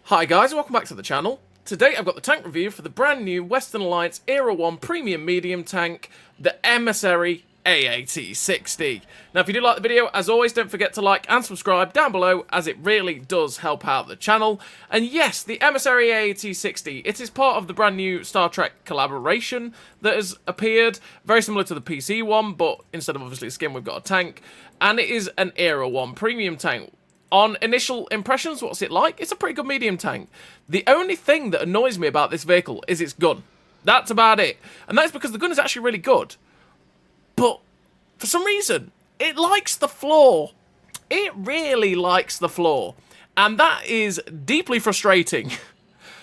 Hi guys, welcome back to the channel. Today I've got the tank review for the brand new Western Alliance Era 1 Premium Medium tank, the Emissary AAT-60. Now if you do like the video, as always, don't forget to like and subscribe down below, as it really does help out the channel. And yes, the Emissary AAT-60, it is part of the brand new Star Trek collaboration that has appeared, very similar to the PC one, but instead of obviously a skin, we've got a tank. And it is an Era 1 Premium tank. On initial impressions, what's it like? It's a pretty good medium tank. The only thing that annoys me about this vehicle is its gun. That's about it. And that's because the gun is actually really good. But for some reason, it likes the floor. It really likes the floor. And that is deeply frustrating.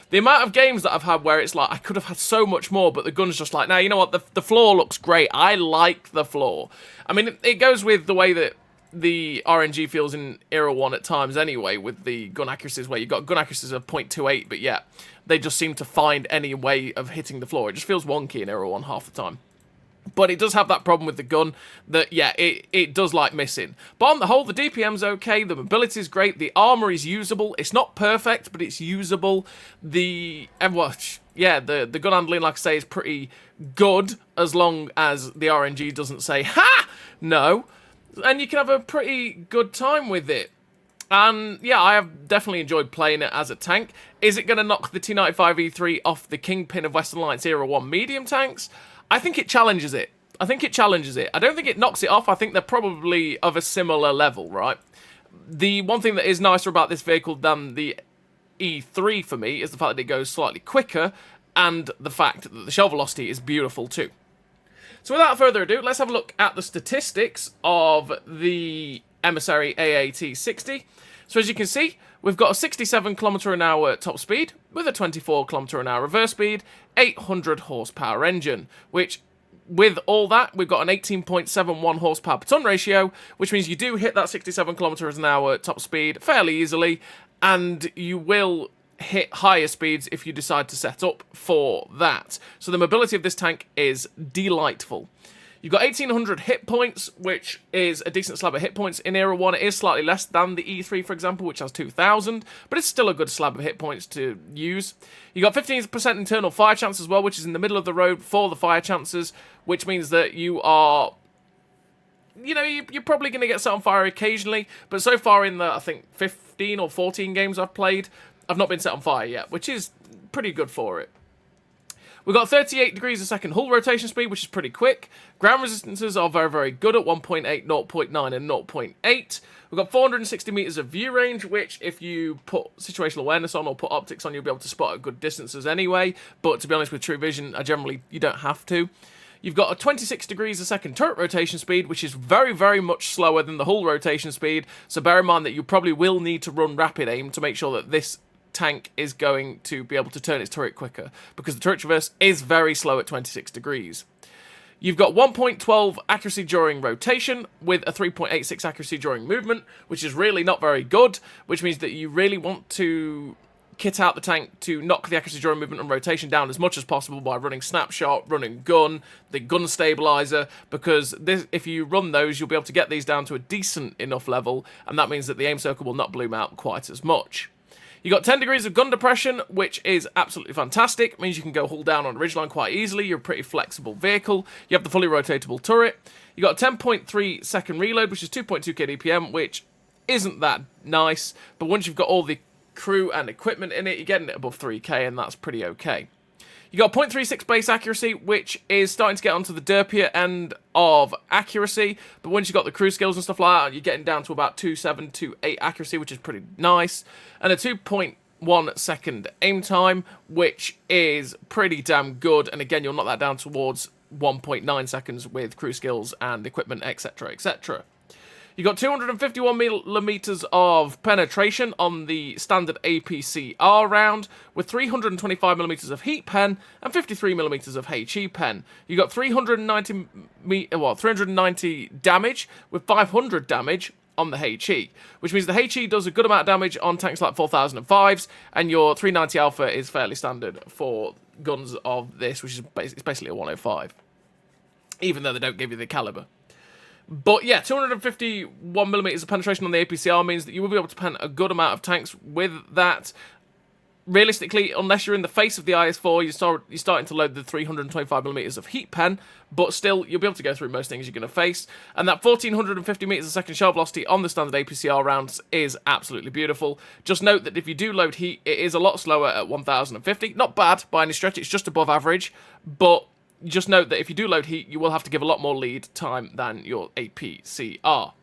The amount of games that I've had where it's like, I could have had so much more, but the gun's just like, no, you know what, the floor looks great. I like the floor. I mean, it goes with the way that the RNG feels in Era 1 at times anyway, with the gun accuracies, where you've got gun accuracies of 0.28, but yeah, they just seem to find any way of hitting the floor. It just feels wonky in Era 1 half the time. But it does have that problem with the gun that, yeah, it does like missing. But on the whole, the DPM's okay, the mobility is great, the armor is usable. It's not perfect, but it's usable. The gun handling, like I say, is pretty good, as long as the RNG doesn't say, ha! No. And you can have a pretty good time with it. And yeah, I have definitely enjoyed playing it as a tank. Is it going to knock the T95E3 off the kingpin of Western Alliance Era 1 medium tanks? I think it challenges it. I don't think it knocks it off. I think they're probably of a similar level, right? The one thing that is nicer about this vehicle than the E3 for me is the fact that it goes slightly quicker, and the fact that the shell velocity is beautiful too. So without further ado, let's have a look at the statistics of the Emissary AAT-60. So as you can see, we've got a 67 km/h top speed with a 24 km/h reverse speed, 800 horsepower engine, which with all that, we've got an 18.71 horsepower per ton ratio, which means you do hit that 67 km/h top speed fairly easily, and you will hit higher speeds if you decide to set up for that. So the mobility of this tank is delightful. You've got 1800 hit points, which is a decent slab of hit points. In Era 1, it is slightly less than the E3, for example, which has 2000, but it's still a good slab of hit points to use. You got 15% internal fire chance as well, which is in the middle of the road for the fire chances, which means that you are, you know, you're probably going to get set on fire occasionally, but so far in the, I think, 15 or 14 games I've played, I've not been set on fire yet, which is pretty good for it. We've got 38 degrees a second hull rotation speed, which is pretty quick. Ground resistances are very, very good at 1.8, 0.9, and 0.8. We've got 460 meters of view range, which if you put situational awareness on or put optics on, you'll be able to spot at good distances anyway. But to be honest, with True Vision, you don't have to. You've got a 26 degrees a second turret rotation speed, which is very, very much slower than the hull rotation speed. So bear in mind that you probably will need to run rapid aim to make sure that this tank is going to be able to turn its turret quicker, because the turret traverse is very slow at 26 degrees. You've got 1.12 accuracy during rotation with a 3.86 accuracy during movement, which is really not very good, which means that you really want to kit out the tank to knock the accuracy during movement and rotation down as much as possible by running snapshot, running gun, the gun stabilizer, because if you run those, you'll be able to get these down to a decent enough level, and that means that the aim circle will not bloom out quite as much. You got 10 degrees of gun depression, which is absolutely fantastic. It means you can go hull down on a ridgeline quite easily. You're a pretty flexible vehicle. You have the fully rotatable turret. You got a 10.3 second reload, which is 2.2k DPM, which isn't that nice. But once you've got all the crew and equipment in it, you're getting it above 3k, and that's pretty okay. You got 0.36 base accuracy, which is starting to get onto the derpier end of accuracy. But once you've got the crew skills and stuff like that, you're getting down to about 2.7, 2.8 accuracy, which is pretty nice. And a 2.1 second aim time, which is pretty damn good. And again, you'll knock that down towards 1.9 seconds with crew skills and equipment, etc., etc. You got 251 millimeters of penetration on the standard APCR round, with 325 millimeters of heat pen and 53 millimeters of HE pen. You got 390 damage with 500 damage on the HE, which means the HE does a good amount of damage on tanks like 4005s, and your 390 Alpha is fairly standard for guns of this, which is basically a 105, even though they don't give you the caliber. But yeah, 251 millimeters of penetration on the APCR means that you will be able to pen a good amount of tanks with that. realistically, unless you're in the face of the IS-4, you're starting to load the 325mm of heat pen, but still, you'll be able to go through most things you're going to face. And that 1450 meters a second shell velocity on the standard APCR rounds is absolutely beautiful. Just note that if you do load heat, it is a lot slower at 1050. Not bad by any stretch, it's just above average, but just note that if you do load heat, you will have to give a lot more lead time than your APCR.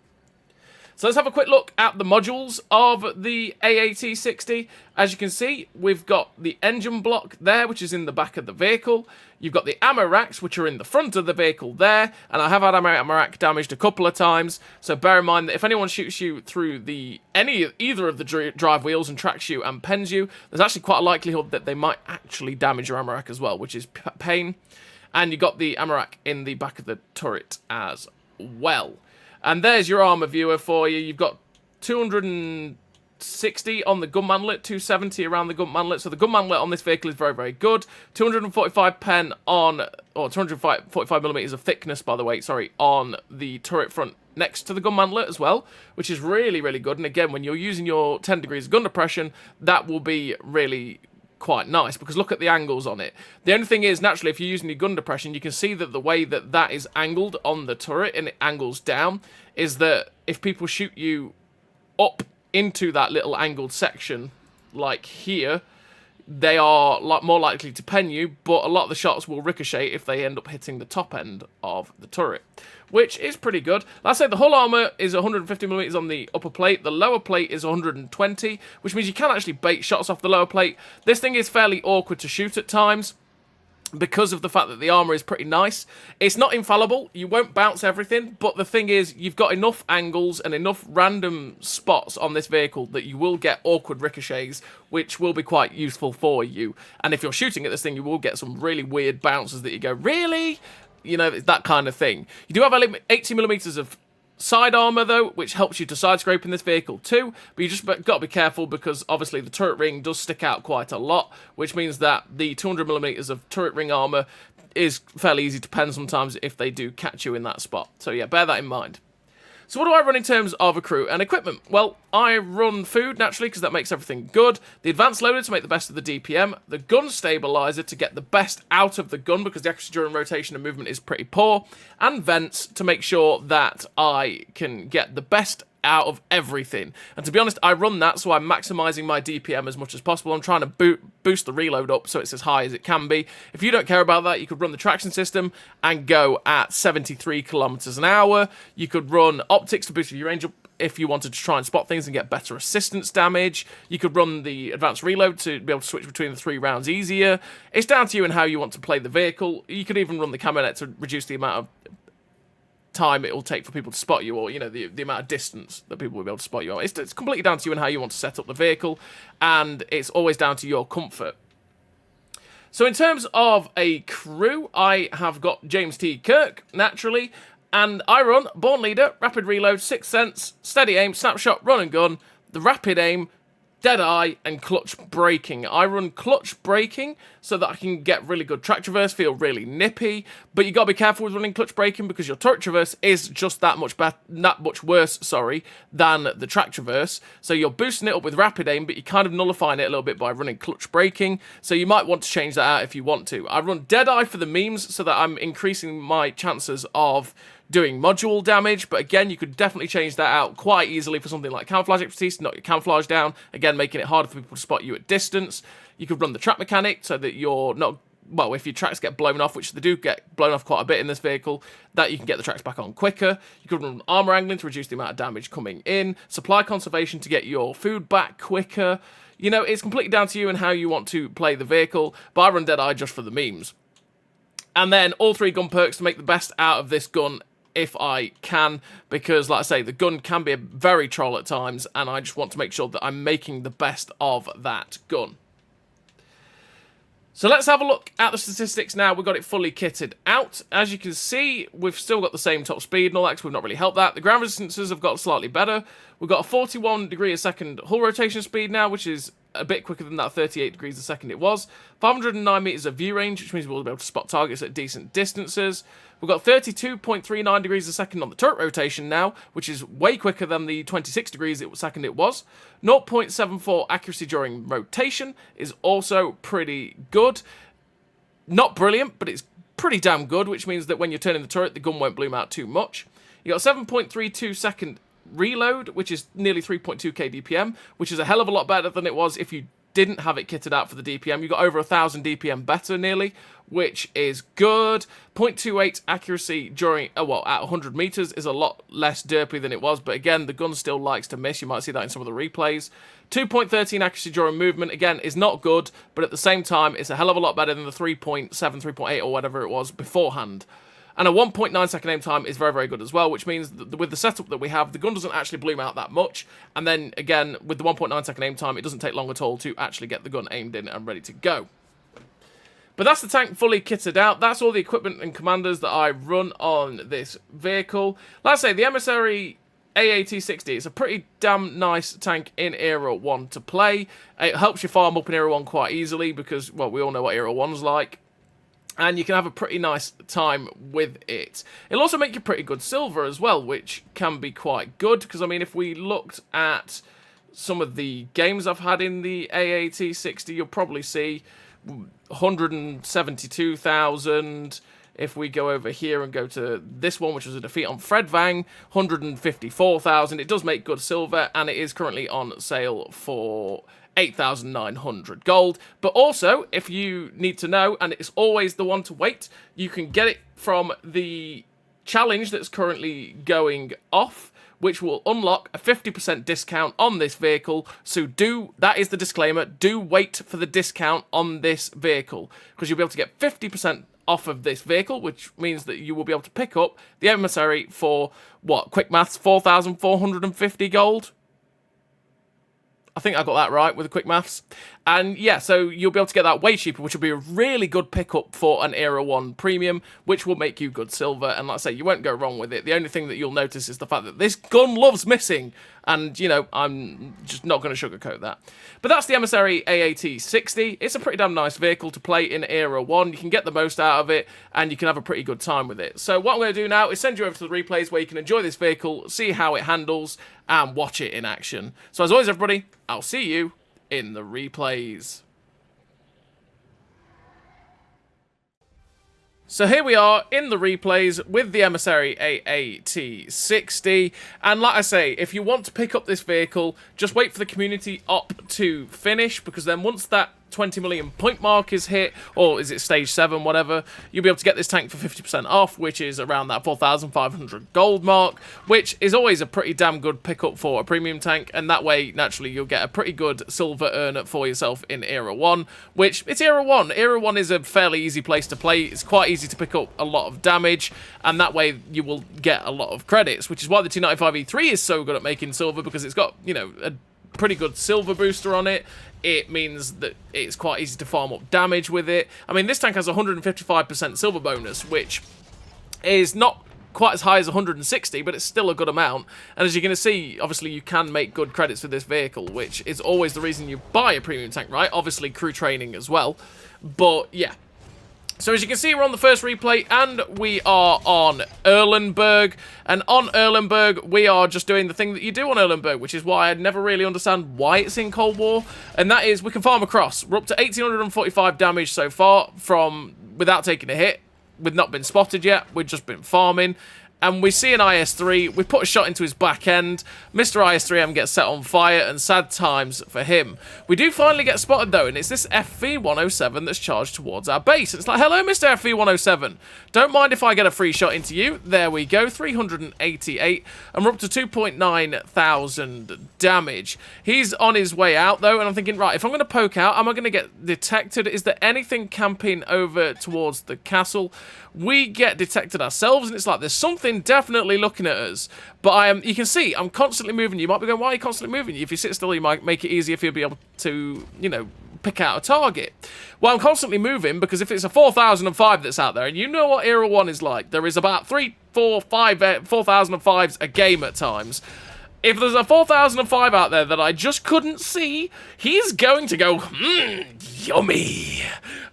So let's have a quick look at the modules of the AAT-60. As you can see, we've got the engine block there, which is in the back of the vehicle. You've got the ammo racks, which are in the front of the vehicle there. And I have had ammo rack damaged a couple of times. So bear in mind that if anyone shoots you through either of the drive wheels and tracks you and pens you, there's actually quite a likelihood that they might actually damage your ammo rack as well, which is pain. And you've got the ammo rack in the back of the turret as well. And there's your armor viewer for you. You've got 260 on the gun manlet, 270 around the gun manlet. So the gun manlet on this vehicle is very, very good. 245 pen on, or 245 millimeters of thickness, by the way, sorry, on the turret front next to the gun manlet as well, which is really, really good. And again, when you're using your 10 degrees gun depression, that will be really quite nice, because look at the angles on it. The only thing is, naturally, if you're using your gun depression, you can see that the way that that is angled on the turret, and it angles down, is that if people shoot you up into that little angled section, like here, they are more likely to pen you, but a lot of the shots will ricochet if they end up hitting the top end of the turret, which is pretty good. Like I say, the hull armor is 150mm on the upper plate. The lower plate is 120, which means you can actually bait shots off the lower plate. This thing is fairly awkward to shoot at times because of the fact that the armor is pretty nice. It's not infallible. You won't bounce everything, but the thing is, you've got enough angles and enough random spots on this vehicle that you will get awkward ricochets, which will be quite useful for you. And if you're shooting at this thing, you will get some really weird bounces that you go, really? You know, that kind of thing. You do have 80mm of side armor, though, which helps you to side scrape in this vehicle too, but you just got to be careful because obviously the turret ring does stick out quite a lot, which means that the 200mm of turret ring armor is fairly easy to pen sometimes if they do catch you in that spot. So yeah, bear that in mind. So what do I run in terms of a crew and equipment? Well, I run food, naturally, because that makes everything good. The advanced loader to make the best of the DPM. The gun stabilizer to get the best out of the gun, because the accuracy during rotation and movement is pretty poor. And vents to make sure that I can get the best out of everything. And to be honest, I run that so I'm maximizing my DPM as much as possible. I'm trying to boost the reload up so it's as high as it can be. If you don't care about that, you could run the traction system and go at 73 kilometers an hour. You could run optics to boost your range up if you wanted to try and spot things and get better assistance damage. You could run the advanced reload to be able to switch between the 3 rounds easier. It's down to you and how you want to play the vehicle. You could even run the camo net to reduce the amount of time it will take for people to spot you, or, you know, the amount of distance that people will be able to spot you on. It's completely down to you and how you want to set up the vehicle, and it's always down to your comfort. So in terms of a crew, I have got James T. Kirk, naturally, and I run Born Leader, Rapid Reload, Sixth Sense, Steady Aim, Snapshot, Run and Gun, the Rapid Aim, Deadeye, and Clutch Braking. I run Clutch Braking so that I can get really good track traverse, feel really nippy, but you got to be careful with running Clutch Braking because your turret traverse is just that much worse, than the track traverse. So you're boosting it up with Rapid Aim, but you're kind of nullifying it a little bit by running Clutch Braking, so you might want to change that out if you want to. I run Deadeye for the memes so that I'm increasing my chances of doing module damage, but again, you could definitely change that out quite easily for something like camouflage expertise to knock your camouflage down, again, making it harder for people to spot you at distance. You could run the track mechanic so that you're not, well, if your tracks get blown off, which they do get blown off quite a bit in this vehicle, that you can get the tracks back on quicker. You could run armor angling to reduce the amount of damage coming in, supply conservation to get your food back quicker. You know, it's completely down to you and how you want to play the vehicle, but I run Deadeye just for the memes. And then all 3 gun perks to make the best out of this gun if I can, because, like I say, the gun can be a very troll at times, and I just want to make sure that I'm making the best of that gun. So let's have a look at the statistics now. We've got it fully kitted out. As you can see, we've still got the same top speed and all that, because we've not really helped that. The ground resistances have got slightly better. We've got a 41 degree a second hull rotation speed now, which is a bit quicker than that 38 degrees a second it was. 509 meters of view range, which means we'll be able to spot targets at decent distances. We've got 32.39 degrees a second on the turret rotation now, which is way quicker than the 26 degrees a second it was. 0.74 accuracy during rotation is also pretty good. Not brilliant, but it's pretty damn good, which means that when you're turning the turret, the gun won't bloom out too much. You got 7.32 second reload, which is nearly 3.2k DPM, which is a hell of a lot better than it was if you didn't have it kitted out for the DPM. You got over 1,000 DPM better nearly, which is good. 0.28 accuracy during, well, at 100 meters is a lot less derpy than it was, but again, the gun still likes to miss. You might see that in some of the replays. 2.13 accuracy during movement, again, is not good, but at the same time, it's a hell of a lot better than the 3.7, 3.8 or whatever it was beforehand. And a 1.9 second aim time is very, very good as well, which means that with the setup that we have, the gun doesn't actually bloom out that much. And then, again, with the 1.9 second aim time, it doesn't take long at all to actually get the gun aimed in and ready to go. But that's the tank fully kitted out. That's all the equipment and commanders that I run on this vehicle. Like I say, the Emissary AAT-60 is a pretty damn nice tank in Era 1 to play. It helps you farm up in Era 1 quite easily because, well, we all know what Era 1's like. And you can have a pretty nice time with it. It'll also make you pretty good silver as well, which can be quite good. Because, I mean, if we looked at some of the games I've had in the AAT-60, you'll probably see 172,000. If we go over here and go to this one, which was a defeat on Fredvang, 154,000. It does make good silver, and it is currently on sale for 8,900 gold. But also, if you need to know, and it's always the one to wait, you can get it from the challenge that's currently going off, which will unlock a 50% discount on this vehicle. So that is the disclaimer, do wait for the discount on this vehicle, because you'll be able to get 50% off of this vehicle, which means that you will be able to pick up the Emissary for, what, quick maths, 4,450 gold? I think I got that right with the quick maths. And yeah, so you'll be able to get that way cheaper, which will be a really good pickup for an Era 1 premium, which will make you good silver. And like I say, you won't go wrong with it. The only thing that you'll notice is the fact that this gun loves missing. And, you know, I'm just not going to sugarcoat that. But that's the Emissary AAT-60. It's a pretty damn nice vehicle to play in Era 1. You can get the most out of it, and you can have a pretty good time with it. So what I'm going to do now is send you over to the replays where you can enjoy this vehicle, see how it handles, and watch it in action. So as always, everybody, I'll see you in the replays. So here we are in the replays with the Emissary AAT-60, and like I say, if you want to pick up this vehicle, just wait for the community op to finish, because then once that 20 million point mark is hit, or is it stage 7, whatever, you'll be able to get this tank for 50% off, which is around that 4,500 gold mark, which is always a pretty damn good pickup for a premium tank, and that way, naturally, you'll get a pretty good silver earner for yourself in Era 1, which, it's Era 1. Era 1 is a fairly easy place to play. It's quite easy to pick up a lot of damage, and that way you will get a lot of credits, which is why the 295E3 is so good at making silver, because it's got, you know, a pretty good silver booster on it. It means that it's quite easy to farm up damage with it. I mean, this tank has a 155% silver bonus, which is not quite as high as 160, but it's still a good amount. And as you're going to see, obviously, you can make good credits with this vehicle, which is always the reason you buy a premium tank, right? Obviously, crew training as well. But, yeah. So as you can see, we're on the first replay, and we are on Erlenberg. And on Erlenberg, we are just doing the thing that you do on Erlenberg, which is why I never really understand why it's in Cold War. And that is, we can farm across. We're up to 1,845 damage so far from without taking a hit. We've not been spotted yet. We've just been farming. And we see an IS-3, we put a shot into his back end, Mr. IS-3M gets set on fire, and sad times for him. We do finally get spotted though, and it's this FV-107 that's charged towards our base. It's like, hello Mr. FV-107, don't mind if I get a free shot into you. There we go, 388, and we're up to 2.9 thousand damage. He's on his way out though, and I'm thinking, right, if I'm going to poke out, am I going to get detected? Is there anything camping over towards the castle? We get detected ourselves, and it's like, there's something definitely looking at us. But you can see, I'm constantly moving. You might be going, why are you constantly moving? If you sit still, you might make it easier for you to be able to, you know, pick out a target. Well, I'm constantly moving, because if it's a 4005 that's out there, and you know what Era 1 is like, there is about 4,005s a game at times. if there's a 4005 out there that I just couldn't see, he's going to go, yummy,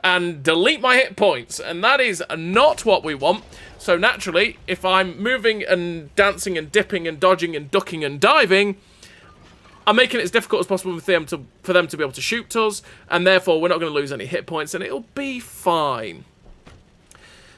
and delete my hit points, and that is not what we want. So naturally, if I'm moving and dancing and dipping and dodging and ducking and diving, I'm making it as difficult as possible for them to be able to shoot us, and therefore we're not going to lose any hit points, and it'll be fine.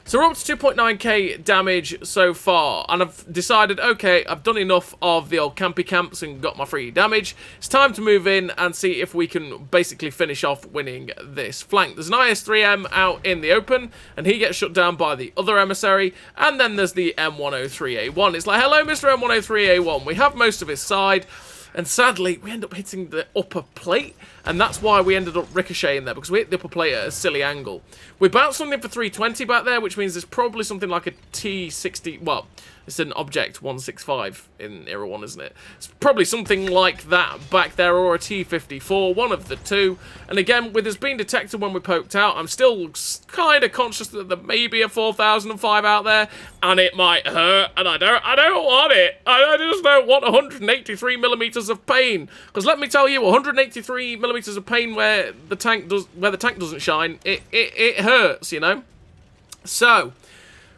So we're up to 2.9k damage so far, and I've decided, okay, I've done enough of the old campy camps and got my free damage. It's time to move in and see if we can basically finish off winning this flank. There's an IS-3M out in the open, and he gets shut down by the other emissary, and then there's the M103A1. It's like, hello, Mr. M103A1. We have most of his side, and sadly, we end up hitting the upper plate, and that's why we ended up ricocheting there, because we hit the upper plate at a silly angle. We bounced something for 320 back there, which means there's probably something like a T60, well, it's an Object 165 in Era 1, isn't it? It's probably something like that back there, or a T54, one of the two. And again, with us being detected when we poked out, I'm still kind of conscious that there may be a 4005 out there, and it might hurt, and I don't want it. I just don't want 183 millimeters of pain, because let me tell you, 183 millimeters of pain where the tank doesn't shine, it hurts, you know. So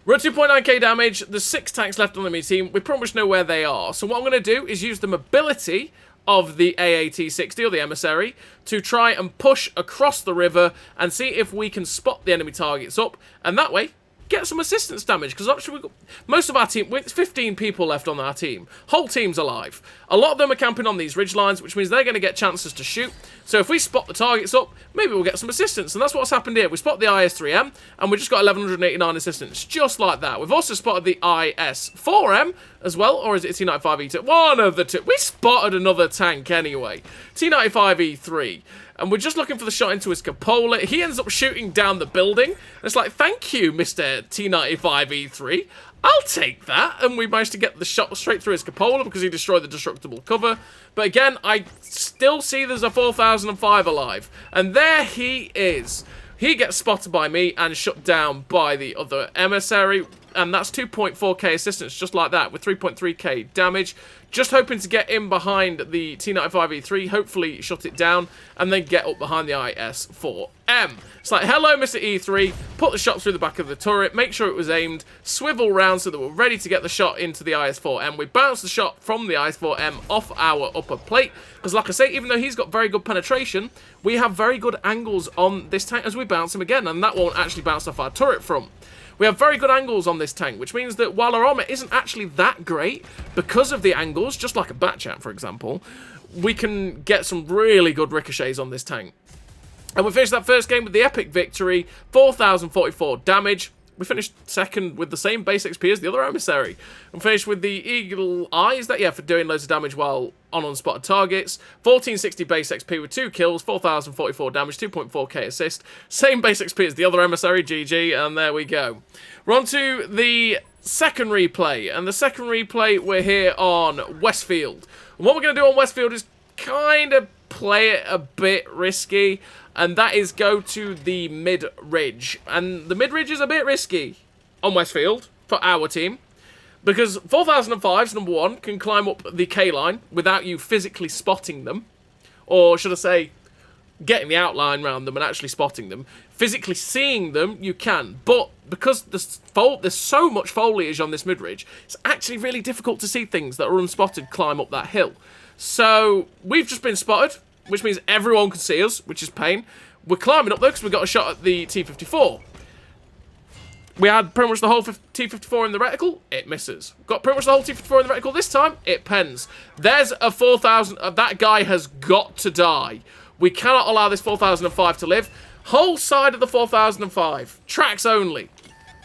we're at 2.9k damage. There's 6 tanks left on the enemy team. We pretty much know where they are. So what I'm going to do is use the mobility of the AAT-60, or the Emissary, to try and push across the river and see if we can spot the enemy targets up. And that way, get some assistance damage, because actually we've got most of our team, with 15 people left on our team. Whole team's alive. A lot of them are camping on these ridge lines, which means they're going to get chances to shoot. So if we spot the targets up, maybe we'll get some assistance. And that's what's happened here. We spot the IS-3M, and we just got 1189 assistance, just like that. We've also spotted the IS-4M as well, or is it T95E2? One of the two. We spotted another tank anyway. T95E3. And we're just looking for the shot into his cupola. He ends up shooting down the building. And it's like, thank you, Mr. T95E3. I'll take that. And we managed to get the shot straight through his cupola because he destroyed the destructible cover. But again, I still see there's a 4005 alive. And there he is. He gets spotted by me and shut down by the other emissary. And that's 2.4k assistance, just like that, with 3.3k damage. Just hoping to get in behind the T95E3, hopefully shut it down, and then get up behind the IS-4M. It's like, hello, Mr. E3, put the shot through the back of the turret, make sure it was aimed, swivel round so that we're ready to get the shot into the IS-4M. We bounce the shot from the IS-4M off our upper plate, because like I say, even though he's got very good penetration, we have very good angles on this tank as we bounce him again, and that won't actually bounce off our turret front. We have very good angles on this tank, which means that while our armor isn't actually that great, because of the angles, just like a Batchat, for example, we can get some really good ricochets on this tank. And we finished that first game with the epic victory, 4,044 damage. We finished second with the same base XP as the other emissary. And finished with the Eagle Eyes, for doing loads of damage while on unspotted targets. 1460 base XP with 2 kills, 4,044 damage, 2.4k assist. Same base XP as the other emissary, GG, and there we go. We're on to the second replay. And the second replay, we're here on Westfield. And what we're going to do on Westfield is kind of play it a bit risky, and that is go to the mid-ridge. And the mid-ridge is a bit risky on Westfield for our team, because 4005s, number one, can climb up the K-line without you physically spotting them, or should I say, getting the outline around them and actually spotting them. Physically seeing them, you can, but because there's so much foliage on this mid-ridge, it's actually really difficult to see things that are unspotted climb up that hill. So, we've just been spotted, which means everyone can see us, which is pain. We're climbing up though, because we got a shot at the T54. We had pretty much the whole T54 in the reticle, it misses. Got pretty much the whole T54 in the reticle this time, it pens. There's a 4,000, that guy has got to die. We cannot allow this 4005 to live. Whole side of the 4005, tracks only.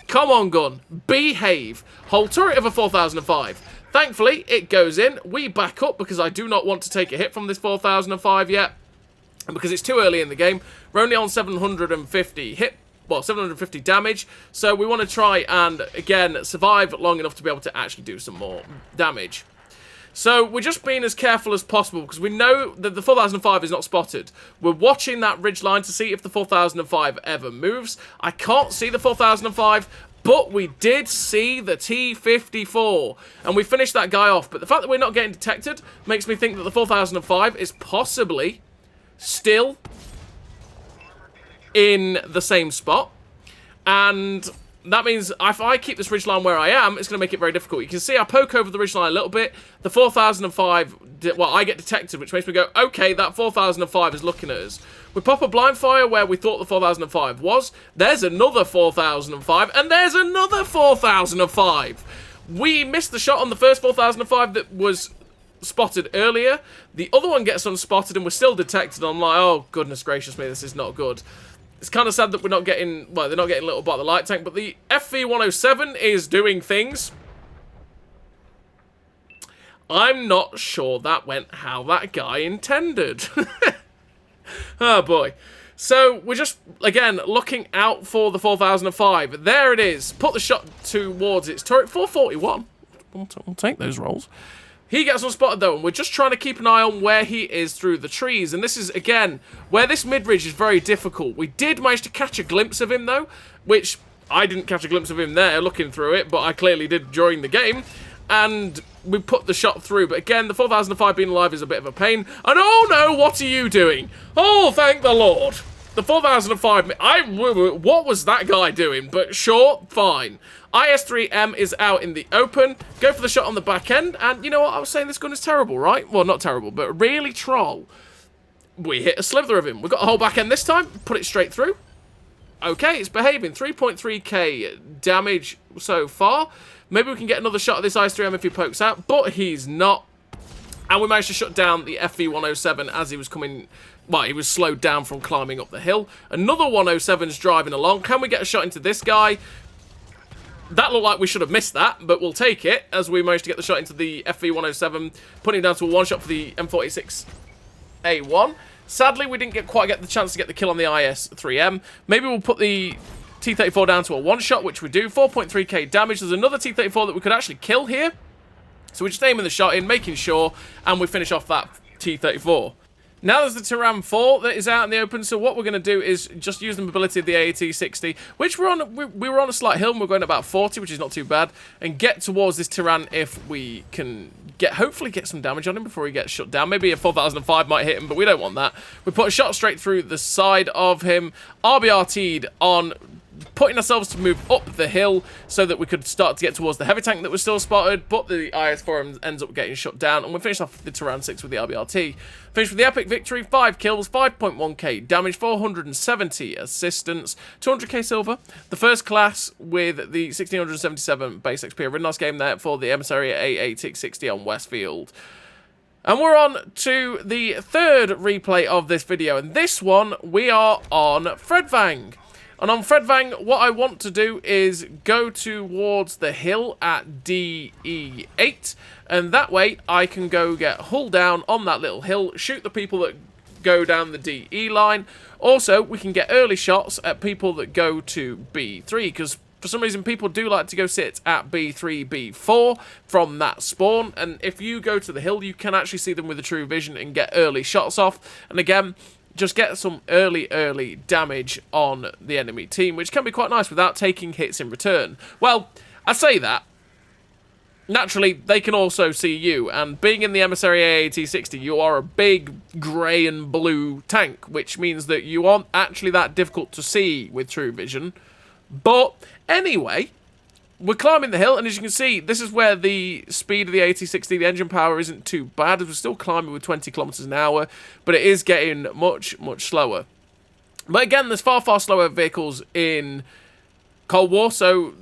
Come on, gun, behave. Whole turret of a 4005. Thankfully, it goes in. We back up because I do not want to take a hit from this 4005 yet. And because it's too early in the game, we're only on 750 750 damage. So we want to try and, again, survive long enough to be able to actually do some more damage. So we're just being as careful as possible because we know that the 4005 is not spotted. We're watching that ridge line to see if the 4005 ever moves. I can't see the 4005, But we did see the T-54, and we finished that guy off. But the fact that we're not getting detected makes me think that the 4005 is possibly still in the same spot. And that means if I keep this ridgeline where I am, it's going to make it very difficult. You can see I poke over the ridgeline a little bit. The 4005, well, I get detected, which makes me go, okay, that 4005 is looking at us. We pop a blind fire where we thought the 4005 was. There's another 4005, and there's another 4005. We missed the shot on the first 4005 that was spotted earlier. The other one gets unspotted, and we're still detected. I'm like, oh, goodness gracious me, this is not good. It's kind of sad that we're not getting, well, they're not getting lit up by the light tank, but the FV-107 is doing things. I'm not sure that went how that guy intended. Oh, boy. So, we're just, again, looking out for the 4005. There it is. Put the shot towards its turret. 441. We'll take those rolls. He gets unspotted, though, and we're just trying to keep an eye on where he is through the trees. And this is, again, where this mid-ridge is very difficult. We did manage to catch a glimpse of him, though, which I didn't catch a glimpse of him there looking through it, but I clearly did during the game. And we put the shot through. But again, the 4005 being alive is a bit of a pain. And oh no, what are you doing? Oh, thank the Lord. The 4005, what was that guy doing? But sure, fine. IS-3M is out in the open. Go for the shot on the back end. And you know what? I was saying this gun is terrible, right? Well, not terrible, but really troll. We hit a slither of him. We got a whole back end this time. Put it straight through. Okay, it's behaving. 3.3k damage so far. Maybe we can get another shot of this IS-3M if he pokes out, but he's not. And we managed to shut down the FV-107 as he was coming. Well, he was slowed down from climbing up the hill. Another 107's driving along. Can we get a shot into this guy? That looked like we should have missed that, but we'll take it as we managed to get the shot into the FV-107, putting it down to a one-shot for the M46A1. Sadly, we didn't quite get the chance to get the kill on the IS-3M. Maybe we'll put the T-34 down to a one-shot, which we do. 4.3k damage. There's another T-34 that we could actually kill here. So we're just aiming the shot in, making sure, and we finish off that T-34. Now there's the Tyran 4 that is out in the open, so what we're going to do is just use the mobility of the AAT-60, which we were on a slight hill, and we're going at about 40, which is not too bad, and get towards this Tyran if we can hopefully get some damage on him before he gets shut down. Maybe a 4005 might hit him, but we don't want that. We put a shot straight through the side of him, RBRT'd on, putting ourselves to move up the hill so that we could start to get towards the heavy tank that was still spotted, but the IS-4 ends up getting shut down, and we finish off the Tyran 6 with the RBRT. Finished with the epic victory, 5 kills, 5.1k damage, 470 assistance, 200k silver. The first class with the 1677 base XP. A really nice game there for the Emissary AAT-60 on Westfield. And we're on to the third replay of this video, and this one we are on Fredvang. And on Fredvang, what I want to do is go towards the hill at DE8, and that way I can go get hull down on that little hill, shoot the people that go down the DE line. Also, we can get early shots at people that go to B3, because for some reason people do like to go sit at B3, B4 from that spawn, and if you go to the hill, you can actually see them with a true vision and get early shots off. And again, just get some early damage on the enemy team, which can be quite nice without taking hits in return. Well, I say that. Naturally, they can also see you, and being in the Emissary AAT-60, you are a big grey and blue tank, which means that you aren't actually that difficult to see with true vision. But anyway, we're climbing the hill, and as you can see, this is where the speed of the AT-60, the engine power, isn't too bad. We're still climbing with 20 kilometers an hour, but it is getting much slower. But again, there's far slower vehicles in Cold War, so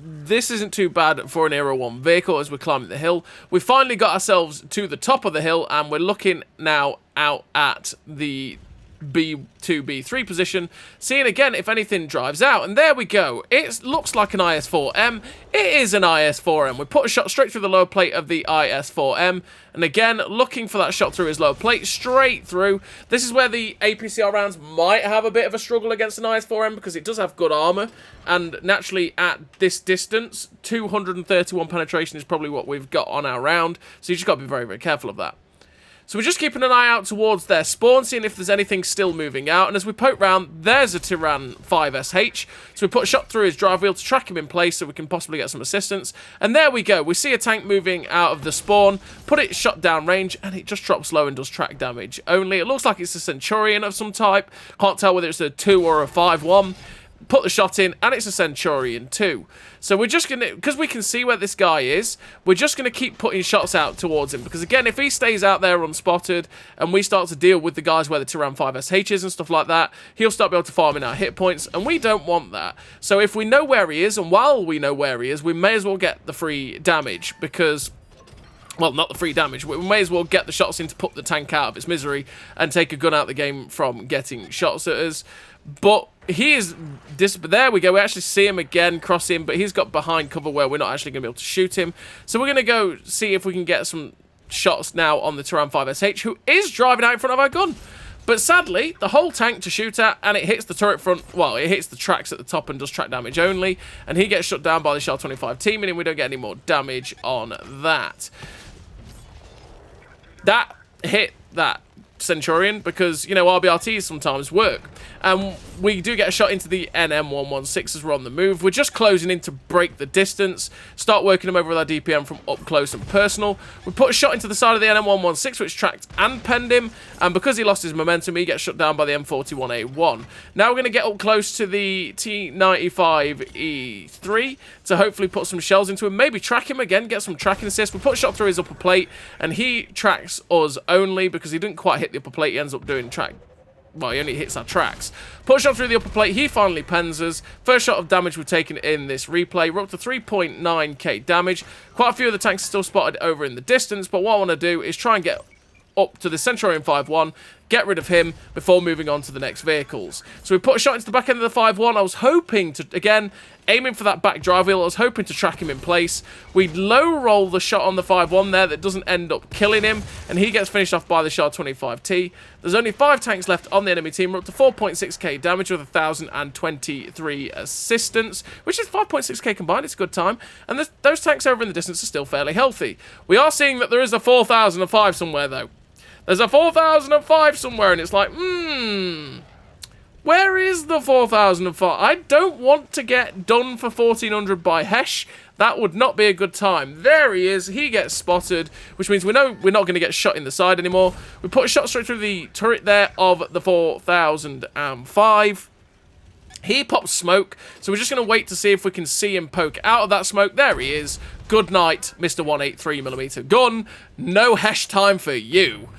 this isn't too bad for an Era 1 vehicle as we're climbing the hill. We finally got ourselves to the top of the hill, and we're looking now out at the B2, B3 position, seeing again if anything drives out, and there we go. It looks like an IS-4M. It is an IS-4M. We put a shot straight through the lower plate of the IS-4M, and again, looking for that shot through his lower plate, straight through. This is where the APCR rounds might have a bit of a struggle against an IS-4M, because it does have good armor, and naturally at this distance, 231 penetration is probably what we've got on our round, so you just got to be very careful of that. So we're just keeping an eye out towards their spawn, seeing if there's anything still moving out. And as we poke round, there's a Tyran 5SH. So we put a shot through his drive wheel to track him in place so we can possibly get some assistance. And there we go. We see a tank moving out of the spawn, put it shot down range, and it just drops low and does track damage only. It looks like it's a Centurion of some type. Can't tell whether it's a 2 or a 5-1. Put the shot in, and it's a Centurion 2. So we're just going to, because we can see where this guy is, we're just going to keep putting shots out towards him. Because again, if he stays out there unspotted, and we start to deal with the guys where the Tyran 5SH is and stuff like that, he'll start being able to farm in our hit points, and we don't want that. So if we know where he is, and while we know where he is, we may as well get the free damage, because... well, not the free damage. We may as well get the shots in to put the tank out of its misery and take a gun out of the game from getting shots at us. But he is... there we go. We actually see him again, cross him, but he's got behind cover where we're not actually going to be able to shoot him. So we're going to go see if we can get some shots now on the Tyran 5SH, who is driving out in front of our gun. But sadly, the whole tank to shoot at, and it hits the turret front, well, it hits the tracks at the top and does track damage only, and he gets shut down by the Shell 25T, meaning we don't get any more damage on that. That hit that Centurion because, you know, RBRTs sometimes work. And we do get a shot into the NM116 as we're on the move. We're just closing in to break the distance, start working them over with our DPM from up close and personal. We put a shot into the side of the NM116, which tracked and penned him, and because he lost his momentum, he gets shut down by the M41A1. Now we're going to get up close to the T95E3 to hopefully put some shells into him, maybe track him again, get some tracking assist. We put a shot through his upper plate, and he tracks us only because he didn't quite hit the upper plate. He ends up doing track. Well, he only hits our tracks. Put a shot through the upper plate. He finally pens us. First shot of damage we've taken in this replay. We're up to 3.9k damage. Quite a few of the tanks are still spotted over in the distance, but what I want to do is try and get up to the Centurion 5-1, get rid of him before moving on to the next vehicles. So we put a shot into the back end of the 5-1. I was hoping to, again, aiming for that back drive wheel, I was hoping to track him in place. We low roll the shot on the 5-1 there that doesn't end up killing him, and he gets finished off by the Shard 25T. There's only 5 tanks left on the enemy team. We're up to 4.6k damage with 1,023 assistance, which is 5.6k combined. It's a good time. And those tanks over in the distance are still fairly healthy. We are seeing that there is a 4,005 somewhere, though. There's a 4,005 somewhere, and it's like, where is the 4,005? I don't want to get done for 1,400 by Hesh. That would not be a good time. There he is. He gets spotted, which means we know we're not going to get shot in the side anymore. We put a shot straight through the turret there of the 4,005. He pops smoke, so we're just going to wait to see if we can see him poke out of that smoke. There he is. Good night, Mr. 183mm gun. No Hesh time for you.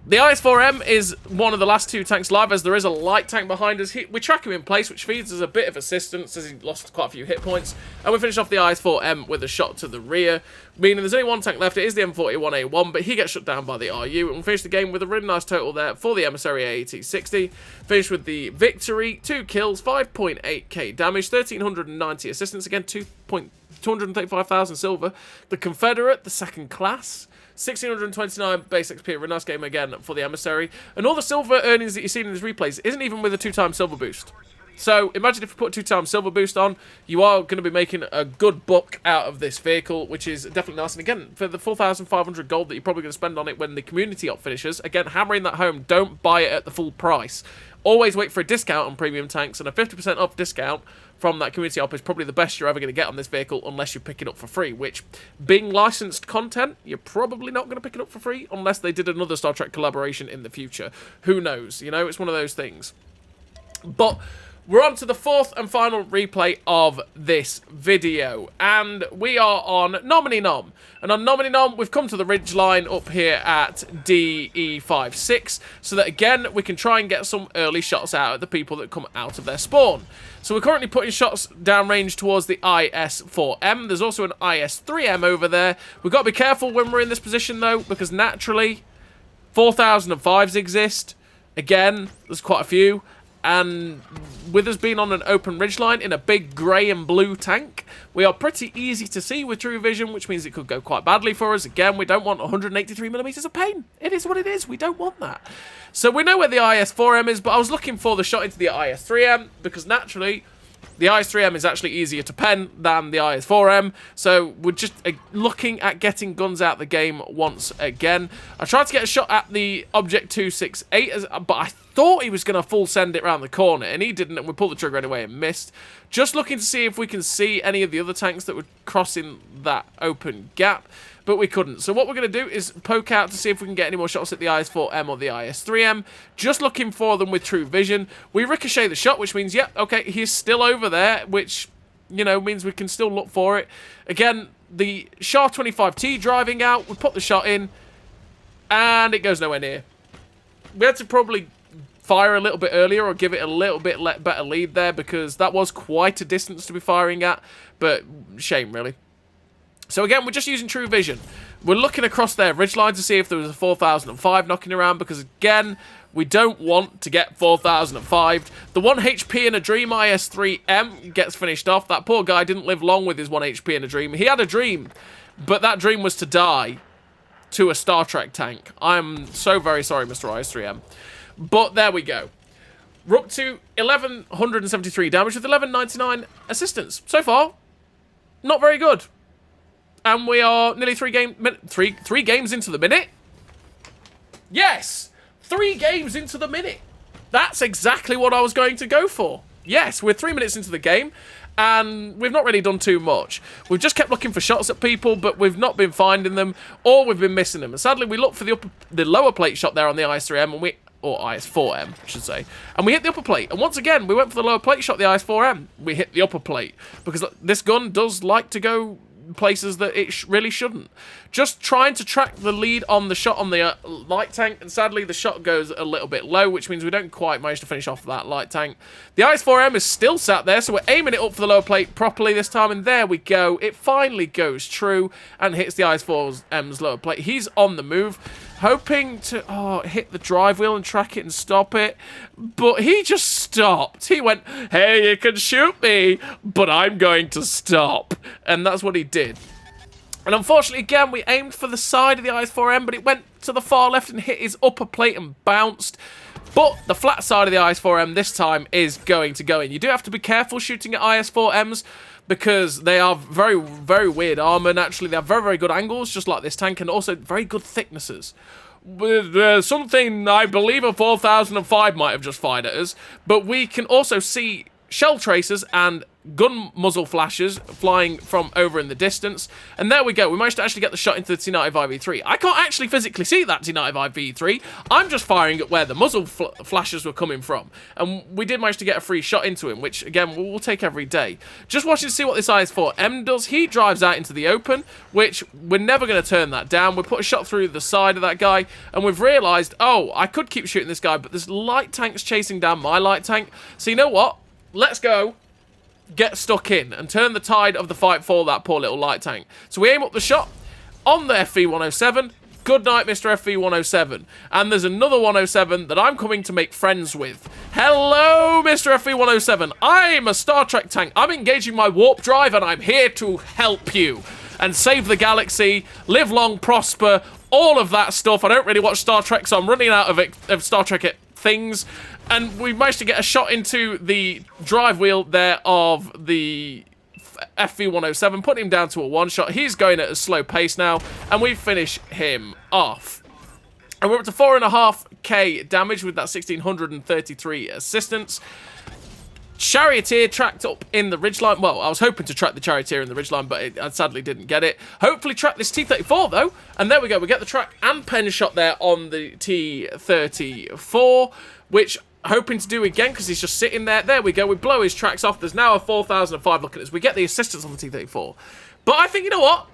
The IS-4M is one of the last 2 tanks live, as there is a light tank behind us. We track him in place, which feeds us a bit of assistance, as he lost quite a few hit points. And we finish off the IS-4M with a shot to the rear, meaning there's only 1 tank left. It is the M41A1, but he gets shut down by the RU. And we finish the game with a really nice total there for the Emissary AAT-60. Finish with the victory, 2 kills, 5.8k damage, 1,390 assistance, again, 235,000 silver. The Confederate, the second class, 1,629 base XP. A nice game again for the Emissary. And all the silver earnings that you've seen in these replays isn't even with a 2-time silver boost. So imagine if you put a 2-time silver boost on, you are going to be making a good buck out of this vehicle, which is definitely nice. And again, for the 4,500 gold that you're probably going to spend on it when the community op finishes, again, hammering that home, don't buy it at the full price. Always wait for a discount on premium tanks, and a 50% off discount from that community op is probably the best you're ever going to get on this vehicle, unless you pick it up for free, which, being licensed content, you're probably not going to pick it up for free, unless they did another Star Trek collaboration in the future. Who knows? You know, it's one of those things. But we're on to the 4th and final replay of this video, and we are on Nomini Nom. And on Nomini Nom, we've come to the ridge line up here at DE56, so that again, we can try and get some early shots out at the people that come out of their spawn. So we're currently putting shots downrange towards the IS-4M. There's also an IS-3M over there. We've got to be careful when we're in this position, though, because naturally, 4,005s exist. Again, there's quite a few. And with us being on an open ridgeline in a big grey and blue tank, we are pretty easy to see with true vision, which means it could go quite badly for us. Again, we don't want 183mm of pain. It is what it is. We don't want that. So we know where the IS-4M is, but I was looking for the shot into the IS-3M because naturally, The IS-3M is actually easier to pen than the IS-4M, so we're just looking at getting guns out the game once again. I tried to get a shot at the Object 268, but I thought he was going to full send it around the corner, and he didn't, and we pulled the trigger anyway and missed. Just looking to see if we can see any of the other tanks that were crossing that open gap, but we couldn't. So what we're going to do is poke out to see if we can get any more shots at the IS-4M or the IS-3M. Just looking for them with true vision. We ricochet the shot, which means, yep, okay, he's still over there, which, you know, means we can still look for it. Again, the SHAR 25T driving out, we put the shot in, and it goes nowhere near. We had to probably fire a little bit earlier or give it a little bit better lead there, because that was quite a distance to be firing at, but shame, really. So again, we're just using true vision. We're looking across their ridgeline to see if there was a 4005 knocking around, because again, we don't want to get 4005. The 1 HP in a dream IS-3M gets finished off. That poor guy didn't live long with his 1 HP in a dream. He had a dream, but that dream was to die to a Star Trek tank. I'm so very sorry, Mr. IS-3M. But there we go. We're up to 1173 damage with 1199 assistance. So far, not very good. And we are nearly three games into the minute. Yes! 3 games into the minute. That's exactly what I was going to go for. Yes, we're 3 minutes into the game, and we've not really done too much. We've just kept looking for shots at people, but we've not been finding them, or we've been missing them. And sadly, we looked for the lower plate shot there on the IS-3M, and or IS-4M, I should say. And we hit the upper plate. And once again, we went for the lower plate shot, the IS-4M. We hit the upper plate, because this gun does like to go places that it really shouldn't. Just trying to track the lead on the shot on the light tank, and sadly the shot goes a little bit low, which means we don't quite manage to finish off that light tank. The IS-4M is still sat there, so we're aiming it up for the lower plate properly this time, and there we go. It finally goes true and hits the IS-4M's lower plate. He's on the move, hoping to hit the drive wheel and track it and stop it, but he just stopped. He went, hey, you can shoot me, but I'm going to stop. And that's what he did. And unfortunately, again, we aimed for the side of the IS-4M, but it went to the far left and hit his upper plate and bounced. But the flat side of the IS-4M this time is going to go in. You do have to be careful shooting at IS-4Ms, because they are very, very weird armor. Naturally, they have very, very good angles, just like this tank, and also very good thicknesses. With something I believe a 4005 might have just fired at us, but we can also see shell tracers and gun muzzle flashes flying from over in the distance. And there we go. We managed to actually get the shot into the T95E3. I can't actually physically see that T95E3. I'm just firing at where the muzzle flashes were coming from. And we did manage to get a free shot into him, which, again, we'll take every day. Just watching to see what this IS-4M does. He drives out into the open, which we're never going to turn that down. We put a shot through the side of that guy, and we've realised, oh, I could keep shooting this guy, but this light tank's chasing down my light tank. So you know what? Let's go get stuck in and turn the tide of the fight for that poor little light tank. So we aim up the shot on the FV-107. Good night, Mr. FV-107. And there's another 107 that I'm coming to make friends with. Hello, Mr. FV-107. I'm a Star Trek tank. I'm engaging my warp drive, and I'm here to help you and save the galaxy, live long, prosper, all of that stuff. I don't really watch Star Trek, so I'm running out of Star Trek things. And we managed to get a shot into the drive wheel there of the FV-107, putting him down to a one-shot. He's going at a slow pace now, and we finish him off. And we're up to 4.5k damage with that 1633 assistance. Charioteer tracked up in the ridgeline. Well, I was hoping to track the Charioteer in the ridgeline, but I sadly didn't get it. Hopefully track this T-34, though. And there we go. We get the track and pen shot there on the T-34, which hoping to do again because he's just sitting there. There we go. We blow his tracks off. There's now a 4005 looking at us. We get the assistance on the T-34. But I think, you know what?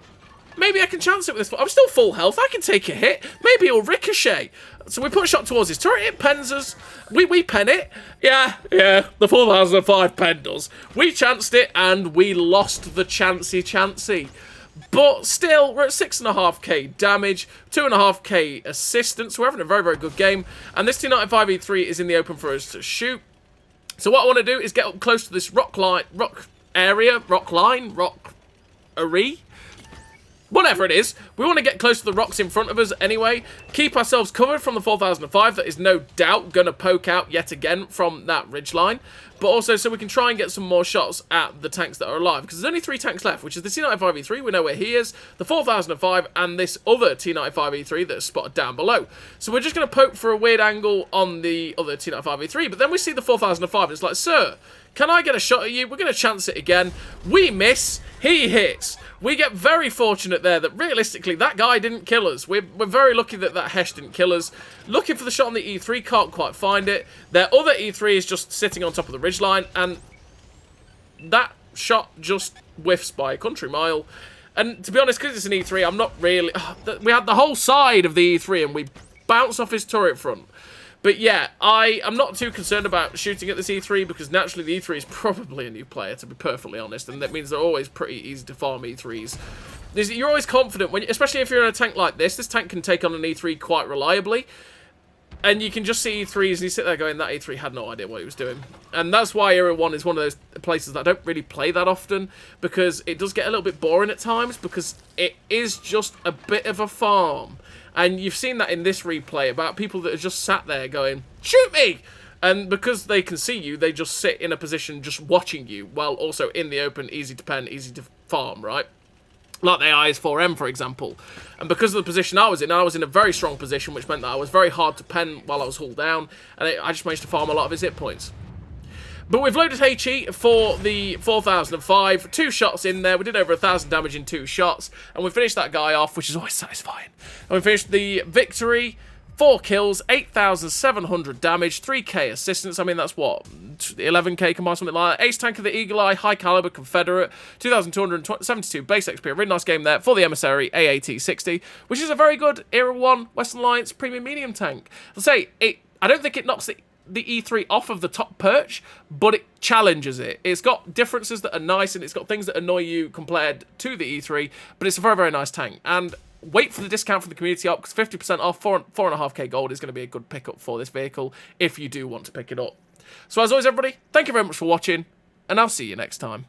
Maybe I can chance it with this. I'm still full health. I can take a hit. Maybe it'll ricochet. So we put a shot towards his turret. It pens us. We pen it. Yeah, the 4005 pen does. We chanced it, and we lost the chancey. But still, we're at 6.5k damage, 2.5k assistance. We're having a very, very good game. And this T95E3 is in the open for us to shoot. So what I want to do is get up close to this rock array. Whatever it is, we want to get close to the rocks in front of us anyway. Keep ourselves covered from the 4005. That is no doubt going to poke out yet again from that ridgeline. But also so we can try and get some more shots at the tanks that are alive. Because there's only 3 tanks left, which is the T95E3, we know where he is, the 4005, and this other T95E3 that's spotted down below. So we're just going to poke for a weird angle on the other T95E3. But then we see the 4005, and it's like, sir, can I get a shot at you? We're going to chance it again. We miss. He hits. We get very fortunate there that realistically that guy didn't kill us. We're very lucky that that Hesh didn't kill us. Looking for the shot on the E3, can't quite find it. Their other E3 is just sitting on top of the ridgeline, and that shot just whiffs by a country mile. And to be honest, because it's an E3, I'm not really... We had the whole side of the E3 and we bounced off his turret front. But yeah, I'm not too concerned about shooting at this E3 because naturally the E3 is probably a new player, to be perfectly honest, and that means they're always pretty easy to farm E3s. You're always confident, when, especially if you're in a tank like this. This tank can take on an E3 quite reliably, and you can just see E3s and you sit there going, that E3 had no idea what he was doing. And that's why Era 1 is one of those places that I don't really play that often, because it does get a little bit boring at times, because it is just a bit of a farm. And you've seen that in this replay about people that are just sat there going, shoot me! And because they can see you, they just sit in a position just watching you, while also in the open, easy to pen, easy to farm, right? Like the IS-4M, for example. And because of the position I was in a very strong position, which meant that I was very hard to pen while I was hulled down, and I just managed to farm a lot of his hit points. But we've loaded HE for the 4005, 2 shots in there, we did over 1,000 damage in 2 shots, and we finished that guy off, which is always satisfying. And we finished the victory, 4 kills, 8,700 damage, 3k assistance, I mean that's what, 11k combined, something like that. Ace tank of the Eagle Eye, high caliber Confederate, 2,272 base XP, a really nice game there for the Emissary AAT-60, which is a very good Era 1 Western Alliance premium medium tank. I'll say, I don't think it knocks the E3 off of the top perch, but it challenges it. It's got differences that are nice, and it's got things that annoy you compared to the E3, but it's a very, very nice tank. And wait for the discount from the community op, because 50% off, 4.5k gold is going to be a good pickup for this vehicle if you do want to pick it up. So as always, everybody, thank you very much for watching, and I'll see you next time.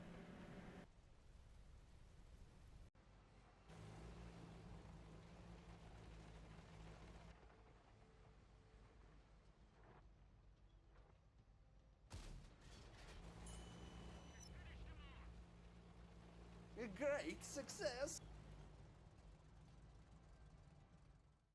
A great success!